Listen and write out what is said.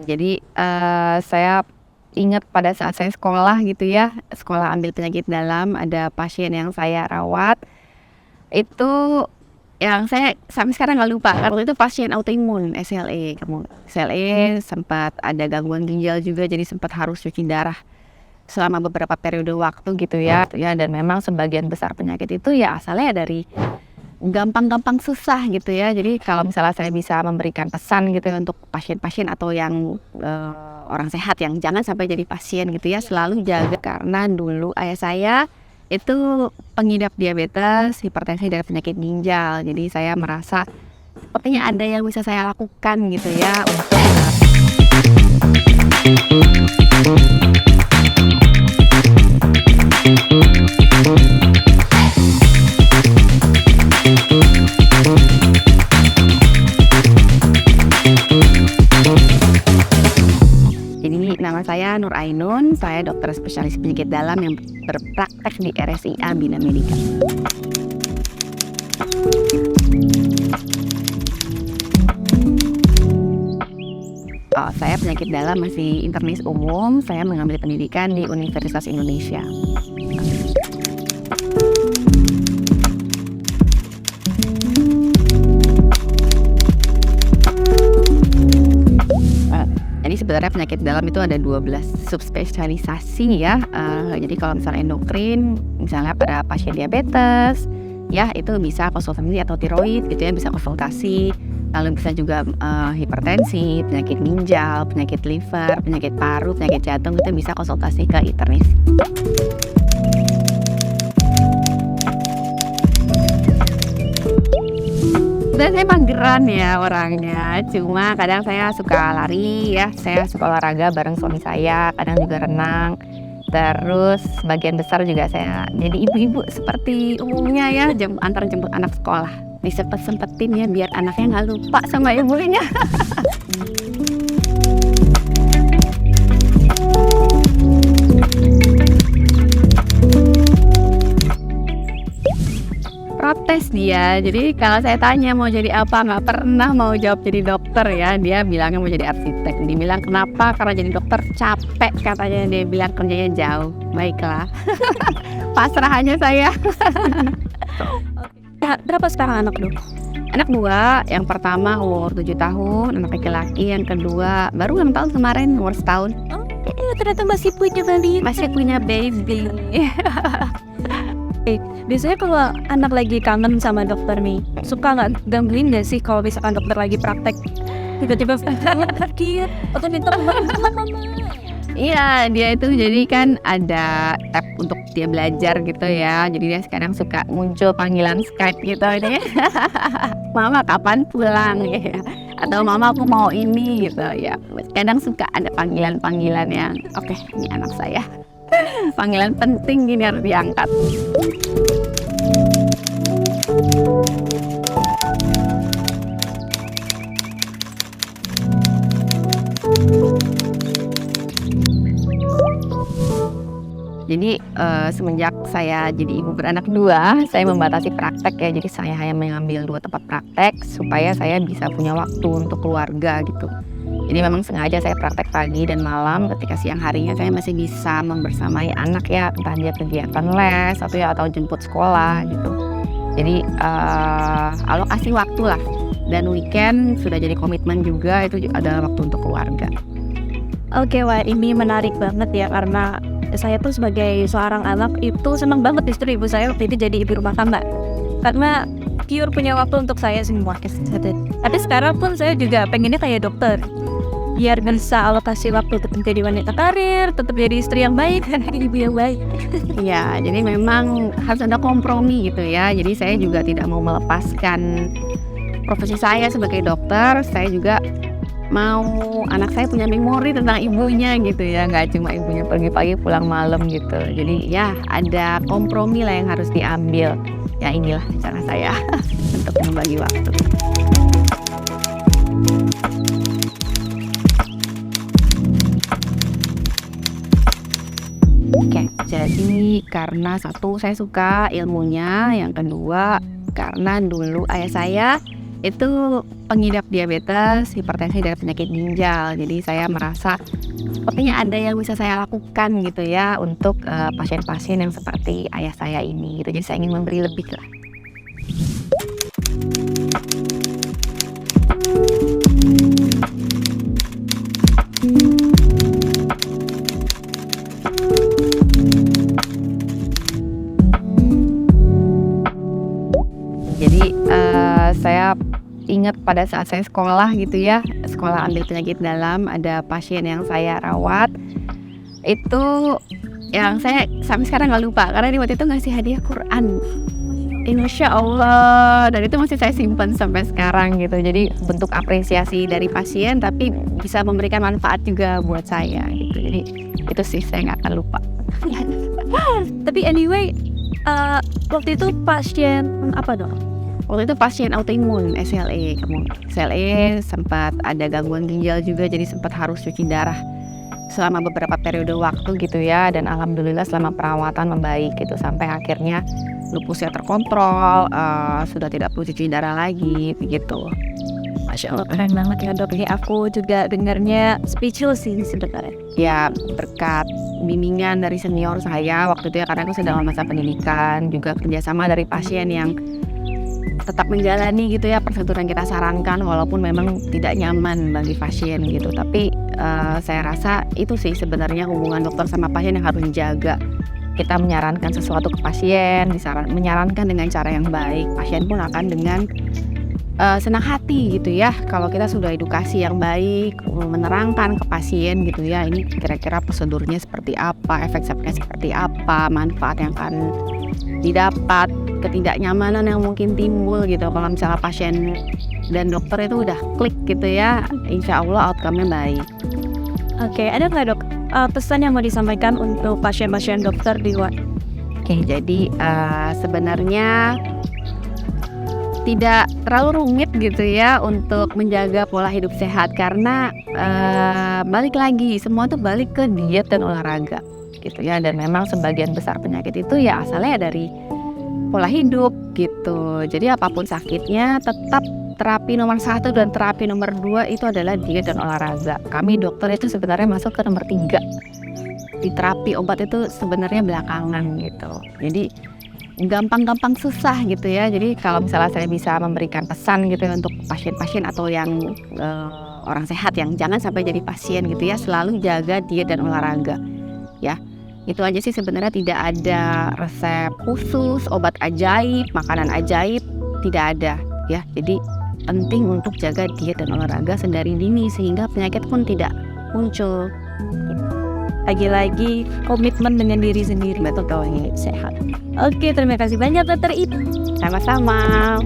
Jadi, saya ingat pada saat saya sekolah gitu ya, sekolah ambil penyakit dalam, ada pasien yang saya rawat, itu yang saya sampai sekarang nggak lupa, karena itu pasien autoimun SLE, SLE sempat ada gangguan ginjal juga, jadi sempat harus cuci darah selama beberapa periode waktu gitu ya, dan memang sebagian besar penyakit itu ya asalnya dari gampang-gampang susah gitu ya. Jadi kalau misalnya saya bisa memberikan pesan gitu ya untuk pasien-pasien atau yang orang sehat yang jangan sampai jadi pasien gitu ya, selalu jaga, karena dulu ayah saya itu pengidap diabetes, hipertensi, dan penyakit ginjal. Jadi saya merasa sepertinya ada yang bisa saya lakukan gitu ya untuk Jadi nama saya Nur Ainun, saya dokter spesialis penyakit dalam yang berpraktek di RSIA Bina Medika. Saya penyakit dalam masih internis umum, saya mengambil pendidikan di Universitas Indonesia. Jadi sebenarnya penyakit dalam itu ada 12 subspesialisasi ya. Jadi kalau misalnya endokrin, misalnya pada pasien diabetes, ya itu bisa konsultasi atau tiroid gitu ya, bisa konsultasi. Lalu bisa juga hipertensi, penyakit ginjal, penyakit liver, penyakit paru, penyakit jantung, itu bisa konsultasi ke internis. Dan saya mageran ya orangnya, cuma kadang saya suka lari ya, saya suka olahraga bareng suami saya, kadang juga renang. Terus sebagian besar juga saya jadi ibu-ibu seperti umumnya ya, antar jemput anak sekolah. Disempet-sempetin ya biar anaknya nggak lupa sama ibunya. Protes dia, jadi kalau saya tanya mau jadi apa, nggak pernah mau jawab jadi dokter ya, dia bilangnya mau jadi arsitek. Dibilang kenapa, karena jadi dokter capek katanya, dia bilang kerjanya jauh. Baiklah, pasrah hanya saya. Berapa sekarang anak dok? Anak 2, yang pertama umur 7 tahun, anak laki-laki, yang kedua baru 6 tahun kemarin, umur setahun. Oh, ternyata masih punya baby. Masih punya baby. Biasanya kalau anak lagi kangen sama dokter nih, suka nggak gangguin nggak sih kalau misalkan dokter lagi praktek? Tiba-tiba sakit atau minta sama mama. Iya, dia itu jadi kan ada tab untuk dia belajar gitu ya. Jadi dia sekarang suka muncul panggilan Skype gitu ini. Mama kapan pulang ya? Atau mama aku mau ini gitu ya. Kadang suka ada panggilan-panggilan yang oke, ini anak saya. Panggilan penting gini harus diangkat. Jadi semenjak saya jadi ibu beranak 2, saya membatasi praktek ya. Jadi saya hanya mengambil 2 tempat praktek supaya saya bisa punya waktu untuk keluarga gitu. Jadi memang sengaja saya praktek pagi dan malam, ketika siang harinya saya masih bisa membersamai anak ya, entah dia kegiatan les atau jemput sekolah gitu. Jadi alokasi waktu lah, dan weekend sudah jadi komitmen juga, itu adalah waktu untuk keluarga. Oke, wah ini menarik banget ya, karena saya tuh sebagai seorang anak itu senang banget justru ibu saya waktu itu jadi ibu rumah tangga, karena pure punya waktu untuk saya semua. Tapi sekarang pun saya juga pengennya kayak dokter, biar bisa alokasi waktu tetap jadi wanita karir, tetap jadi istri yang baik, dan ibu yang baik. Ya, jadi memang harus ada kompromi gitu ya. Jadi saya juga tidak mau melepaskan profesi saya sebagai dokter. Saya juga mau anak saya punya memori tentang ibunya gitu ya, nggak cuma ibunya pergi pagi pulang malam gitu. Jadi ya ada kompromi lah yang harus diambil. Ya inilah cara saya untuk membagi waktu. Oke, jadi karena satu saya suka ilmunya, yang kedua karena dulu ayah saya itu pengidap diabetes, hipertensi, dan penyakit ginjal. Jadi saya merasa sepertinya ada yang bisa saya lakukan gitu ya untuk pasien-pasien yang seperti ayah saya ini gitu. Jadi saya ingin memberi lebih lah. Jadi saya ingat pada saat saya sekolah gitu ya, sekolah ambil penyakit dalam, ada pasien yang saya rawat. Itu yang saya sampai sekarang nggak lupa karena dia waktu itu ngasih hadiah Quran. Masya Allah, dan itu masih saya simpan sampai sekarang gitu. Jadi bentuk apresiasi dari pasien tapi bisa memberikan manfaat juga buat saya gitu. Jadi itu sih saya nggak akan lupa. Tapi anyway, waktu itu pasien apa dong? Waktu itu pasien autoimun SLE, SLE sempat ada gangguan ginjal juga, jadi sempat harus cuci darah selama beberapa periode waktu gitu ya, dan alhamdulillah selama perawatan membaik gitu sampai akhirnya lupusnya terkontrol, sudah tidak perlu cuci darah lagi begitu. Masya Allah, keren banget ya dok. Ini aku juga dengarnya speechless sih sebenarnya. Ya berkat bimbingan dari senior saya waktu itu ya, karena aku sedang masa pendidikan, juga kerjasama dari pasien yang tetap menjalani gitu ya prosedur yang kita sarankan walaupun memang tidak nyaman bagi pasien gitu. Tapi saya rasa itu sih sebenarnya hubungan dokter sama pasien yang harus dijaga. Kita menyarankan sesuatu ke pasien, menyarankan dengan cara yang baik, pasien pun akan dengan senang hati gitu ya kalau kita sudah edukasi yang baik, menerangkan ke pasien gitu ya, ini kira-kira prosedurnya seperti apa, efek sampingnya seperti apa, manfaat yang akan didapat, ketidaknyamanan yang mungkin timbul gitu. Kalau misalnya pasien dan dokter itu udah klik gitu ya, insya Allah outcome-nya baik. Oke, ada nggak dok pesan yang mau disampaikan untuk pasien-pasien dokter di luar? Oke, jadi sebenarnya tidak terlalu rumit gitu ya untuk menjaga pola hidup sehat, karena balik lagi semua tuh balik ke diet dan olahraga gitu ya. Dan memang sebagian besar penyakit itu ya asalnya dari pola hidup gitu. Jadi apapun sakitnya tetap terapi nomor 1 dan terapi nomor 2 itu adalah diet dan olahraga. Kami dokter itu sebenarnya masuk ke nomor 3. Di terapi obat itu sebenarnya belakangan gitu. Jadi gampang-gampang susah gitu ya. Jadi kalau misalnya saya bisa memberikan pesan gitu ya untuk pasien-pasien atau yang orang sehat yang jangan sampai jadi pasien gitu ya, selalu jaga diet dan olahraga ya. Itu aja sih sebenarnya, tidak ada resep khusus, obat ajaib, makanan ajaib, tidak ada ya. Jadi penting untuk jaga diet dan olahraga sedari dini sehingga penyakit pun tidak muncul. Lagi-lagi komitmen dengan diri sendiri. Betul, kalau ingin sehat. Oke, terima kasih banyak dokter Ida. Sama-sama.